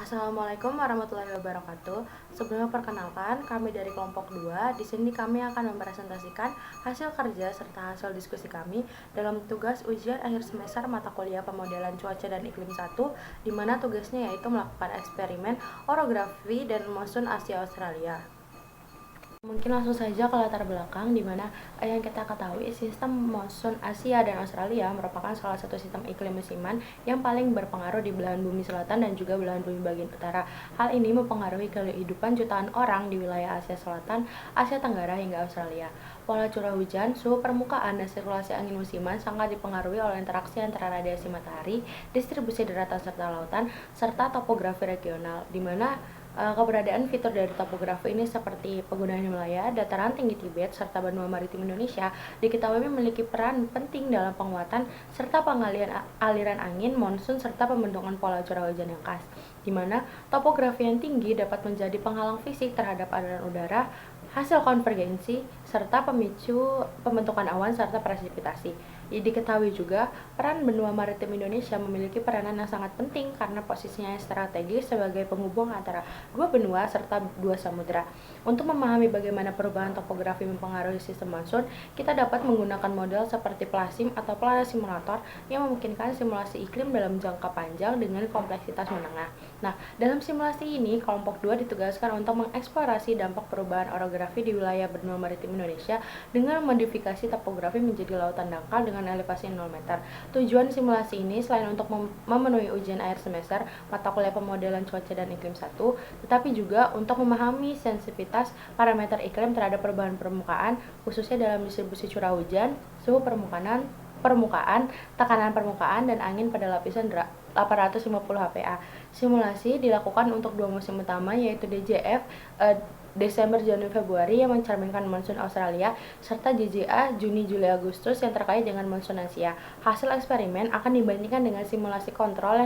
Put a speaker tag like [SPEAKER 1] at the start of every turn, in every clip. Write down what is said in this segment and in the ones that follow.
[SPEAKER 1] Assalamualaikum warahmatullahi wabarakatuh. Sebelumnya perkenalkan, kami dari kelompok 2. Di sini kami akan mempresentasikan hasil kerja serta hasil diskusi kami dalam tugas ujian akhir semester mata kuliah pemodelan cuaca dan iklim 1, di mana tugasnya yaitu melakukan eksperimen orografi dan monsun Asia Australia. Mungkin langsung saja ke latar belakang, di mana yang kita ketahui sistem monsun Asia dan Australia merupakan salah satu sistem iklim musiman yang paling berpengaruh di belahan bumi selatan dan juga belahan bumi bagian utara. Hal ini mempengaruhi kehidupan jutaan orang di wilayah Asia Selatan, Asia Tenggara hingga Australia. Pola curah hujan, suhu permukaan, dan sirkulasi angin musiman sangat dipengaruhi oleh interaksi antara radiasi matahari, distribusi daratan serta lautan, serta topografi regional, di mana keberadaan fitur dari topografi ini seperti pegunungan Himalaya, dataran tinggi Tibet, serta benua maritim Indonesia diketahui memiliki peran penting dalam penguatan serta pengalian aliran angin, monsun, serta pembentukan pola curah hujan yang khas, di mana topografi yang tinggi dapat menjadi penghalang fisik terhadap aliran udara, hasil konvergensi, serta pemicu pembentukan awan serta presipitasi. Diketahui juga, peran benua maritim Indonesia memiliki peranan yang sangat penting karena posisinya strategis sebagai penghubung antara dua benua serta dua samudera. Untuk memahami bagaimana perubahan topografi mempengaruhi sistem monsun, kita dapat menggunakan model seperti PLASIM atau Planet Simulator yang memungkinkan simulasi iklim dalam jangka panjang dengan kompleksitas menengah. Nah, dalam simulasi ini, kelompok 2 ditugaskan untuk mengeksplorasi dampak perubahan orografi di wilayah benua maritim Indonesia dengan modifikasi topografi menjadi lautan dangkal dengan elevasi 0 meter. Tujuan simulasi ini selain untuk memenuhi ujian akhir semester mata kuliah pemodelan cuaca dan iklim 1, tetapi juga untuk memahami sensitivitas parameter iklim terhadap perubahan permukaan, khususnya dalam distribusi curah hujan, suhu permukaan, tekanan permukaan, dan angin pada lapisan 850 HPA. Simulasi dilakukan untuk dua musim utama, yaitu DJF Desember, Januari, Februari yang mencerminkan monsun Australia, serta JJA Juni, Juli, Agustus yang terkait dengan monsun Asia. Hasil eksperimen akan dibandingkan dengan simulasi kontrol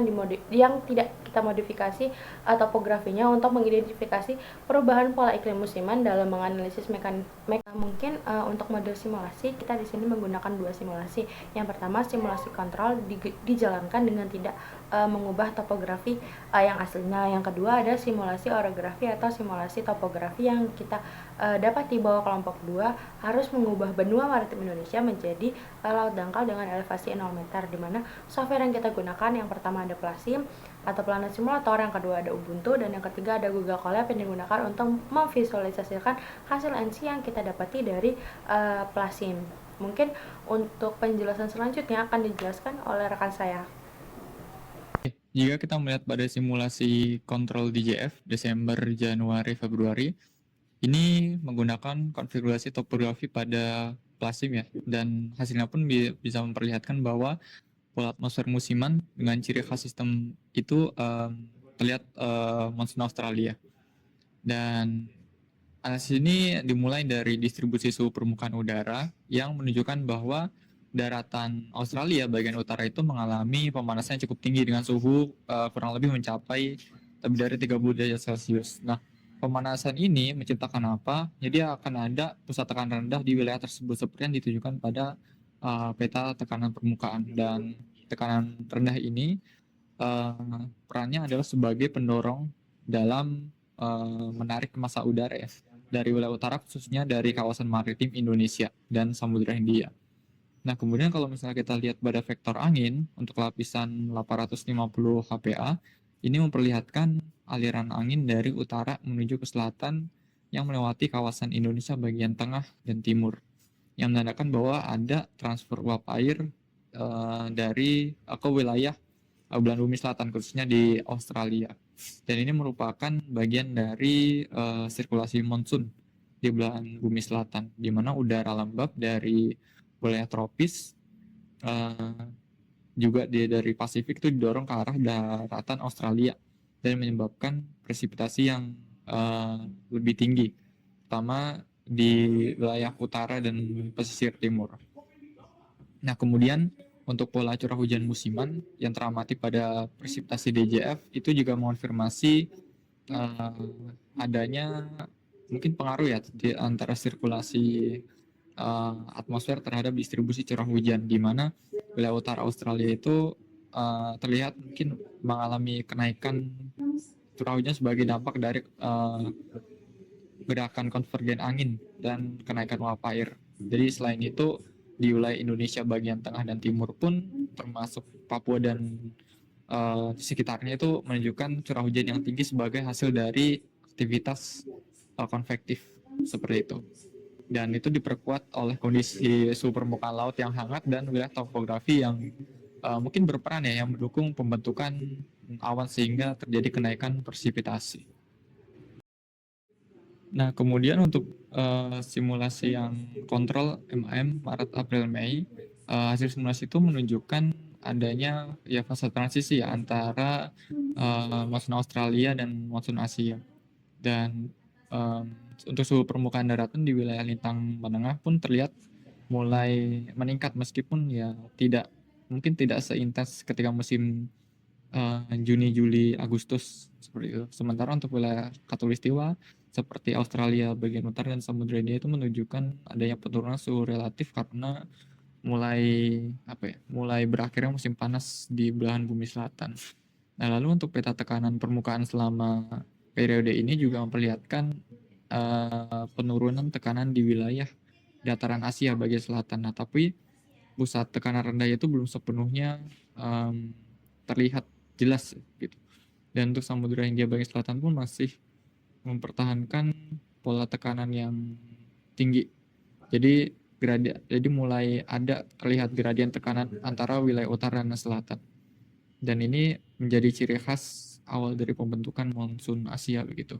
[SPEAKER 1] yang tidak kita modifikasi topografinya untuk mengidentifikasi perubahan pola iklim musiman dalam menganalisis mungkin untuk model simulasi kita di sini menggunakan dua simulasi. Yang pertama, simulasi kontrol dijalankan dengan tidak mengubah topografi yang aslinya. Yang kedua ada simulasi orografi atau simulasi topografi yang kita dapat di bawah kelompok 2 harus mengubah benua maritim Indonesia menjadi laut dangkal dengan elevasi 0 meter, di mana software yang kita gunakan yang pertama ada PLASIM atau Planet Simulator, yang kedua ada Ubuntu, dan yang ketiga ada Google Colab yang digunakan untuk memvisualisasikan hasil NC yang kita dapati dari PLASIM. Mungkin untuk penjelasan selanjutnya akan dijelaskan oleh rekan saya.
[SPEAKER 2] Jika kita melihat pada simulasi kontrol DJF Desember, Januari, Februari, ini menggunakan konfigurasi topografi pada PLASIM ya, dan hasilnya pun bisa memperlihatkan bahwa pola atmosfer musiman dengan ciri khas sistem itu terlihat monsun Australia. Dan analisis ini dimulai dari distribusi suhu permukaan udara yang menunjukkan bahwa daratan Australia bagian utara itu mengalami pemanasan yang cukup tinggi dengan suhu kurang lebih mencapai lebih dari 30 derajat Celcius. Nah, pemanasan ini menciptakan apa? Jadi akan ada pusat tekanan rendah di wilayah tersebut seperti yang ditunjukkan pada peta tekanan permukaan. Dan tekanan rendah ini perannya adalah sebagai pendorong dalam menarik massa udara ya dari wilayah utara, khususnya dari kawasan maritim Indonesia dan Samudra Hindia. Nah, kemudian kalau misalnya kita lihat pada vektor angin untuk lapisan 850 HPA, ini memperlihatkan aliran angin dari utara menuju ke selatan yang melewati kawasan Indonesia bagian tengah dan timur, yang menandakan bahwa ada transfer uap air dari ke wilayah belahan bumi selatan, khususnya di Australia. Dan ini merupakan bagian dari sirkulasi monsun di belahan bumi selatan, di mana udara lembab dari wilayah tropis juga dari Pasifik itu didorong ke arah daratan Australia dan menyebabkan presipitasi yang lebih tinggi, terutama di wilayah utara dan pesisir timur. Nah, kemudian untuk pola curah hujan musiman yang teramati pada presipitasi DJF itu juga mengonfirmasi adanya mungkin pengaruh ya di antara sirkulasi atmosfer terhadap distribusi curah hujan, di mana wilayah utara Australia itu terlihat mungkin mengalami kenaikan curah hujan sebagai dampak dari gerakan konvergen angin dan kenaikan uap air. Jadi selain itu di wilayah Indonesia bagian tengah dan timur pun termasuk Papua dan di sekitarnya itu menunjukkan curah hujan yang tinggi sebagai hasil dari aktivitas konvektif seperti itu. Dan itu diperkuat oleh kondisi suhu permukaan laut yang hangat dan wilayah topografi yang mungkin berperan ya yang mendukung pembentukan awan sehingga terjadi kenaikan presipitasi. Nah, kemudian untuk simulasi yang kontrol MAM Maret, April, Mei, hasil simulasi itu menunjukkan adanya ya fase transisi ya antara monsun Australia dan monsun Asia. Dan untuk suhu permukaan daratan di wilayah lintang menengah pun terlihat mulai meningkat meskipun ya mungkin tidak seintens ketika musim Juni, Juli, Agustus seperti itu. Sementara untuk wilayah Khatulistiwa seperti Australia bagian utara dan Samudra Hindia itu menunjukkan adanya penurunan suhu relatif karena mulai berakhirnya musim panas di belahan bumi selatan. Nah, lalu untuk peta tekanan permukaan selama periode ini juga memperlihatkan penurunan tekanan di wilayah dataran Asia bagian selatan. Nah, tapi pusat tekanan rendah itu belum sepenuhnya terlihat jelas gitu. Dan untuk Samudra Hindia bagian selatan pun masih mempertahankan pola tekanan yang tinggi. Jadi mulai ada terlihat gradien tekanan antara wilayah utara dan selatan. Dan ini menjadi ciri khas awal dari pembentukan monsun Asia begitu.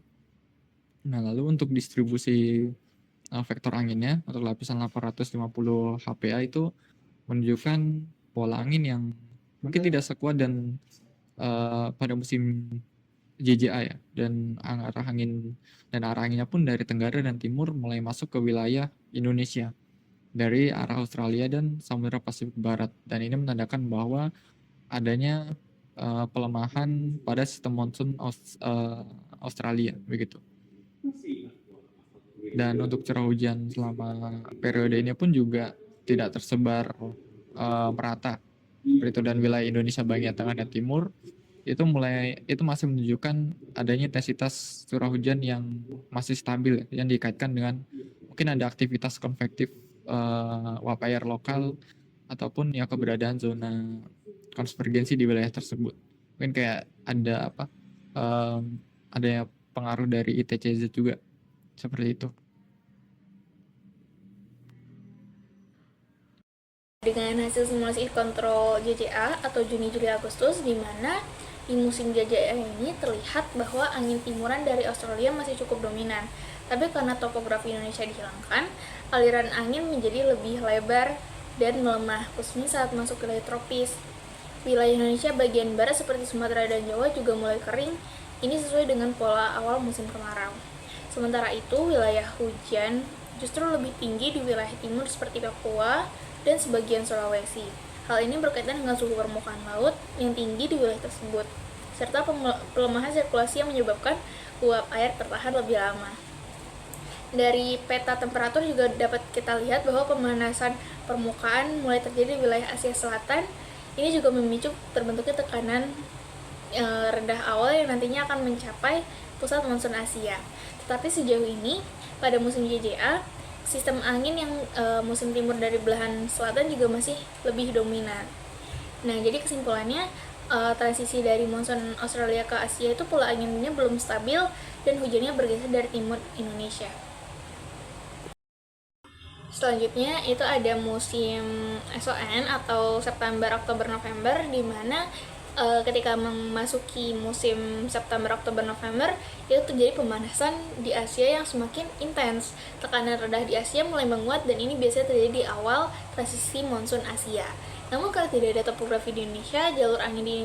[SPEAKER 2] Nah, lalu untuk distribusi vektor anginnya untuk lapisan 850 HPA itu menunjukkan pola angin yang mungkin tidak sekuat dan pada musim JJA ya, dan arah anginnya pun dari tenggara dan timur mulai masuk ke wilayah Indonesia dari arah Australia dan Samudra Pasifik Barat, dan ini menandakan bahwa adanya pelemahan pada sistem monsun Australia begitu. Dan untuk curah hujan selama periode ini pun juga tidak tersebar merata seperti itu, dan wilayah Indonesia bagian tengah dan timur itu masih menunjukkan adanya intensitas curah hujan yang masih stabil yang dikaitkan dengan mungkin ada aktivitas konvektif uap air lokal ataupun ya keberadaan zona konvergensi di wilayah tersebut. Mungkin kayak ada ada pengaruh dari ITCZ juga seperti itu.
[SPEAKER 3] Dengan hasil simulasi kontrol JJA atau Juni, Juli, Agustus, di mana di musim JJA ini terlihat bahwa angin timuran dari Australia masih cukup dominan. Tapi karena topografi Indonesia dihilangkan, aliran angin menjadi lebih lebar dan melemah, khususnya saat masuk wilayah tropis. Wilayah Indonesia bagian barat seperti Sumatera dan Jawa juga mulai kering. Ini sesuai dengan pola awal musim kemarau. Sementara itu, wilayah hujan justru lebih tinggi di wilayah timur seperti Papua dan sebagian Sulawesi. Hal ini berkaitan dengan suhu permukaan laut yang tinggi di wilayah tersebut, serta pelemahan sirkulasi yang menyebabkan uap air tertahan lebih lama. Dari peta temperatur juga dapat kita lihat bahwa pemanasan permukaan mulai terjadi di wilayah Asia Selatan. Ini juga memicu terbentuknya tekanan rendah awal yang nantinya akan mencapai pusat monsun Asia. Tetapi sejauh ini, pada musim JJA, sistem angin yang musim timur dari belahan selatan juga masih lebih dominan. Nah, jadi kesimpulannya, transisi dari monsun Australia ke Asia itu pola anginnya belum stabil dan hujannya bergeser dari timur Indonesia. Selanjutnya itu ada musim SON atau September, Oktober, November, di mana ketika memasuki musim September, Oktober, November itu terjadi pemanasan di Asia yang semakin intens. Tekanan rendah di Asia mulai menguat dan ini biasanya terjadi di awal transisi monsun Asia. Namun kalau tidak ada topografi di Indonesia, jalur angin di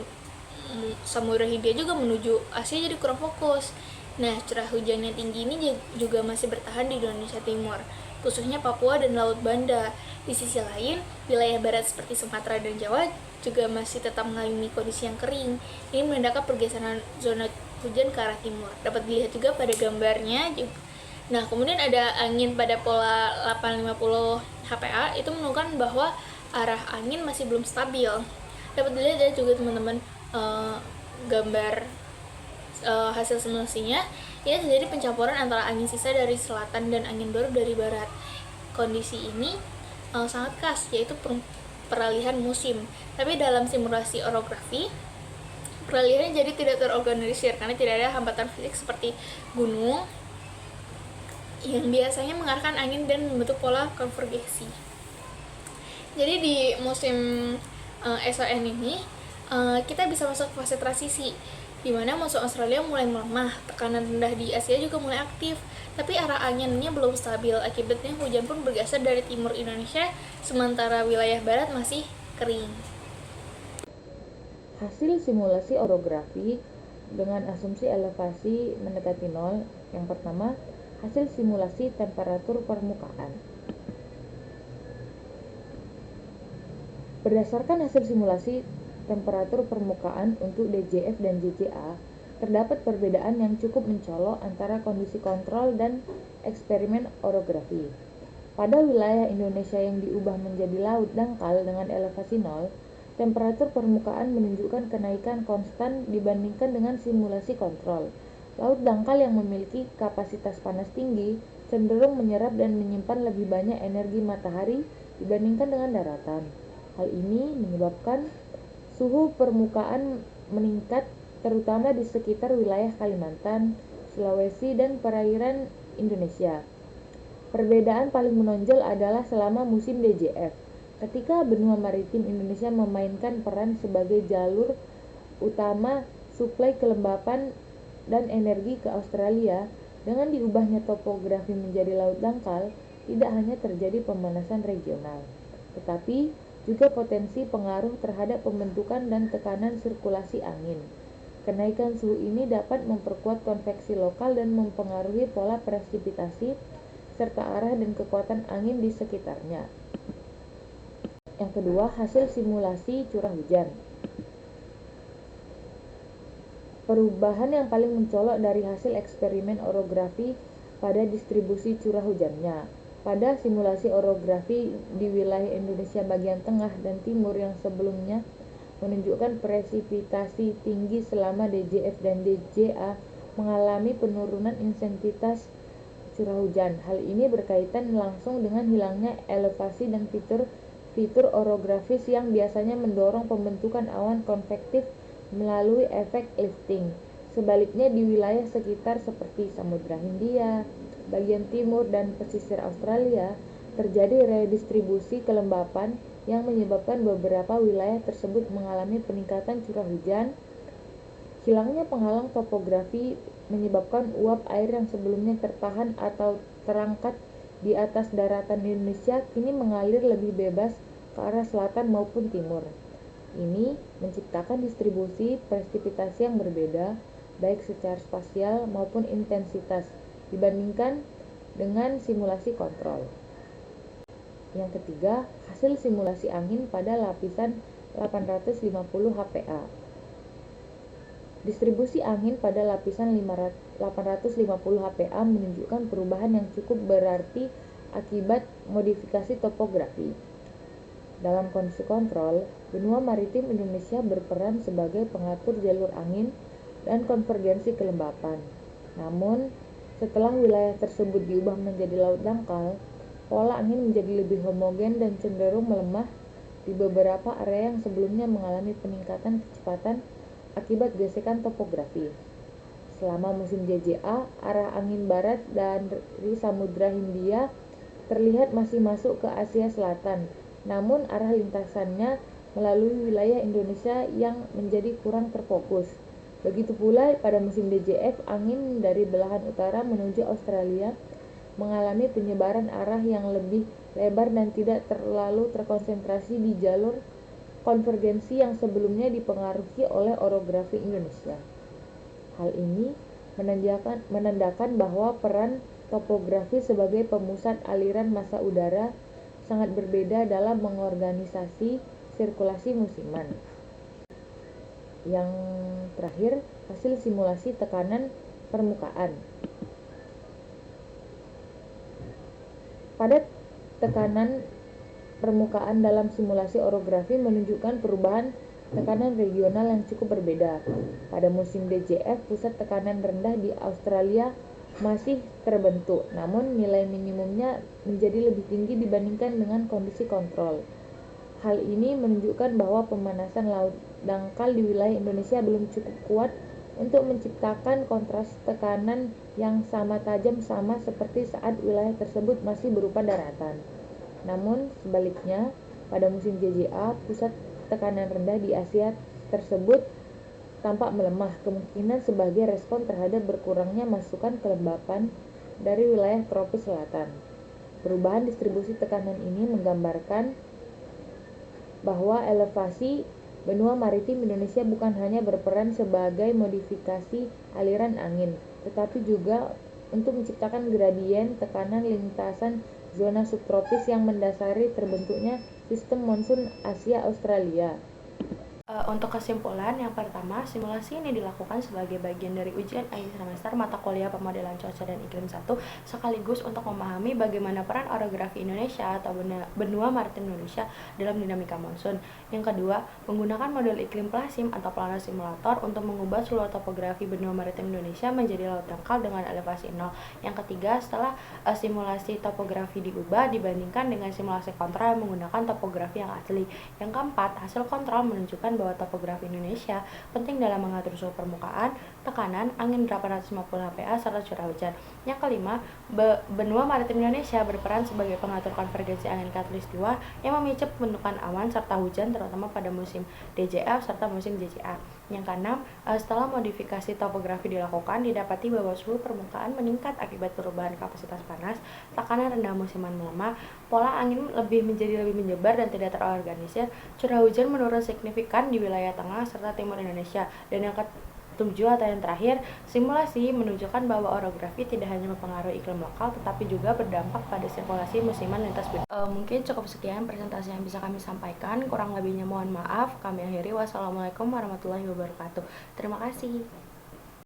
[SPEAKER 3] Samudra Hindia juga menuju Asia jadi kurang fokus. Nah, curah hujan yang tinggi ini juga masih bertahan di Indonesia Timur, khususnya Papua dan Laut Banda. Di sisi lain, wilayah barat seperti Sumatera dan Jawa juga masih tetap mengalami kondisi yang kering. Ini menandakan pergeseran zona hujan ke arah timur. Dapat dilihat juga pada gambarnya. Nah, kemudian ada angin pada pola 850 HPA, itu menunjukkan bahwa arah angin masih belum stabil. Dapat dilihat juga teman-teman gambar hasil simulasinya, ini terjadi pencampuran antara angin sisa dari selatan dan angin baru dari barat. Kondisi ini sangat khas, yaitu peralihan musim. Tapi dalam simulasi orografi, peralihannya jadi tidak terorganisir karena tidak ada hambatan fisik seperti gunung yang biasanya mengarahkan angin dan membentuk pola konvergensi. Jadi di musim SON ini kita bisa masuk fase transisi, di mana musuh Australia mulai melemah, tekanan rendah di Asia juga mulai aktif, tapi arah anginnya belum stabil. Akibatnya hujan pun bergeser dari timur Indonesia, sementara wilayah barat masih kering.
[SPEAKER 4] Hasil simulasi orografi dengan asumsi elevasi mendekati nol. Yang pertama, hasil simulasi temperatur permukaan. Berdasarkan hasil simulasi temperatur permukaan untuk DJF dan JJA, terdapat perbedaan yang cukup mencolok antara kondisi kontrol dan eksperimen orografi. Pada wilayah Indonesia yang diubah menjadi laut dangkal dengan elevasi nol, temperatur permukaan menunjukkan kenaikan konstan dibandingkan dengan simulasi kontrol. Laut dangkal yang memiliki kapasitas panas tinggi cenderung menyerap dan menyimpan lebih banyak energi matahari dibandingkan dengan daratan. Hal ini menyebabkan suhu permukaan meningkat terutama di sekitar wilayah Kalimantan, Sulawesi, dan perairan Indonesia. Perbedaan paling menonjol adalah selama musim DJF, ketika benua maritim Indonesia memainkan peran sebagai jalur utama suplai kelembapan dan energi ke Australia. Dengan diubahnya topografi menjadi laut dangkal, tidak hanya terjadi pemanasan regional, tetapi juga potensi pengaruh terhadap pembentukan dan tekanan sirkulasi angin. Kenaikan suhu ini dapat memperkuat konveksi lokal dan mempengaruhi pola presipitasi serta arah dan kekuatan angin di sekitarnya. Yang kedua, hasil simulasi curah hujan. Perubahan yang paling mencolok dari hasil eksperimen orografi pada distribusi curah hujannya. Pada simulasi orografi di wilayah Indonesia bagian tengah dan timur yang sebelumnya menunjukkan presipitasi tinggi selama DJF dan DJA mengalami penurunan intensitas curah hujan. Hal ini berkaitan langsung dengan hilangnya elevasi dan fitur orografis yang biasanya mendorong pembentukan awan konvektif melalui efek lifting. Sebaliknya di wilayah sekitar seperti Samudra Hindia, bagian timur dan pesisir Australia, terjadi redistribusi kelembapan yang menyebabkan beberapa wilayah tersebut mengalami peningkatan curah hujan. Hilangnya penghalang topografi menyebabkan uap air yang sebelumnya tertahan atau terangkat di atas daratan Indonesia kini mengalir lebih bebas ke arah selatan maupun timur. Ini menciptakan distribusi presipitasi yang berbeda, baik secara spasial maupun intensitas, dibandingkan dengan simulasi kontrol. Yang ketiga, hasil simulasi angin pada lapisan 850 HPA. Distribusi angin pada lapisan 850 HPA menunjukkan perubahan yang cukup berarti akibat modifikasi topografi. Dalam kondisi kontrol, benua maritim Indonesia berperan sebagai pengatur jalur angin dan konvergensi kelembapan. Namun, setelah wilayah tersebut diubah menjadi laut dangkal, pola angin menjadi lebih homogen dan cenderung melemah di beberapa area yang sebelumnya mengalami peningkatan kecepatan akibat gesekan topografi. Selama musim JJA, arah angin barat dari Samudra Hindia terlihat masih masuk ke Asia Selatan, namun arah lintasannya melalui wilayah Indonesia yang menjadi kurang terfokus. Begitu pula pada musim DJF, angin dari belahan utara menuju Australia mengalami penyebaran arah yang lebih lebar dan tidak terlalu terkonsentrasi di jalur konvergensi yang sebelumnya dipengaruhi oleh orografi Indonesia. Hal ini menandakan bahwa peran topografi sebagai pemusat aliran massa udara sangat berbeda dalam mengorganisasi sirkulasi musiman. Yang terakhir, hasil simulasi tekanan permukaan. Pada tekanan permukaan dalam simulasi orografi menunjukkan perubahan tekanan regional yang cukup berbeda. Pada musim DJF, pusat tekanan rendah di Australia masih terbentuk, namun nilai minimumnya menjadi lebih tinggi dibandingkan dengan kondisi kontrol. Hal ini menunjukkan bahwa pemanasan laut dangkal di wilayah Indonesia belum cukup kuat untuk menciptakan kontras tekanan yang sama tajam sama seperti saat wilayah tersebut masih berupa daratan. Namun sebaliknya, pada musim JJA, pusat tekanan rendah di Asia tersebut tampak melemah, kemungkinan sebagai respon terhadap berkurangnya masukan kelembapan dari wilayah tropis selatan. Perubahan distribusi tekanan ini menggambarkan bahwa elevasi benua maritim Indonesia bukan hanya berperan sebagai modifikasi aliran angin, tetapi juga untuk menciptakan gradien tekanan lintasan zona subtropis yang mendasari terbentuknya sistem monsun Asia-Australia.
[SPEAKER 1] Untuk kesimpulan, yang pertama, simulasi ini dilakukan sebagai bagian dari ujian akhir semester mata kuliah pemodelan cuaca dan iklim 1, sekaligus untuk memahami bagaimana peran orografi Indonesia atau benua maritim Indonesia dalam dinamika monsun. Yang kedua, menggunakan model iklim plasim atau planar simulator untuk mengubah seluruh topografi benua maritim Indonesia menjadi laut dangkal dengan elevasi 0. Yang ketiga, setelah simulasi topografi diubah dibandingkan dengan simulasi kontrol yang menggunakan topografi yang asli. Yang keempat, hasil kontrol menunjukkan bahwa topografi Indonesia penting dalam mengatur suhu permukaan, tekanan, angin 850 HPA, serta curah hujan. Yang kelima, benua maritim Indonesia berperan sebagai pengatur konvergensi angin khatulistiwa yang memicu pembentukan awan serta hujan terutama pada musim DJF serta musim JJA. Yang keenam, setelah modifikasi topografi dilakukan, didapati bahwa suhu permukaan meningkat akibat perubahan kapasitas panas, tekanan rendah musiman melemah, pola angin menjadi lebih menyebar dan tidak terorganisir, curah hujan menurun signifikan di wilayah tengah serta timur Indonesia. Dan yang ketujuh atau yang terakhir, simulasi menunjukkan bahwa orografi tidak hanya mempengaruhi iklim lokal tetapi juga berdampak pada sirkulasi musiman lintas benua. Mungkin cukup sekian presentasi yang bisa kami sampaikan, kurang lebihnya mohon maaf. Kami akhiri, wassalamualaikum warahmatullahi wabarakatuh. Terima kasih.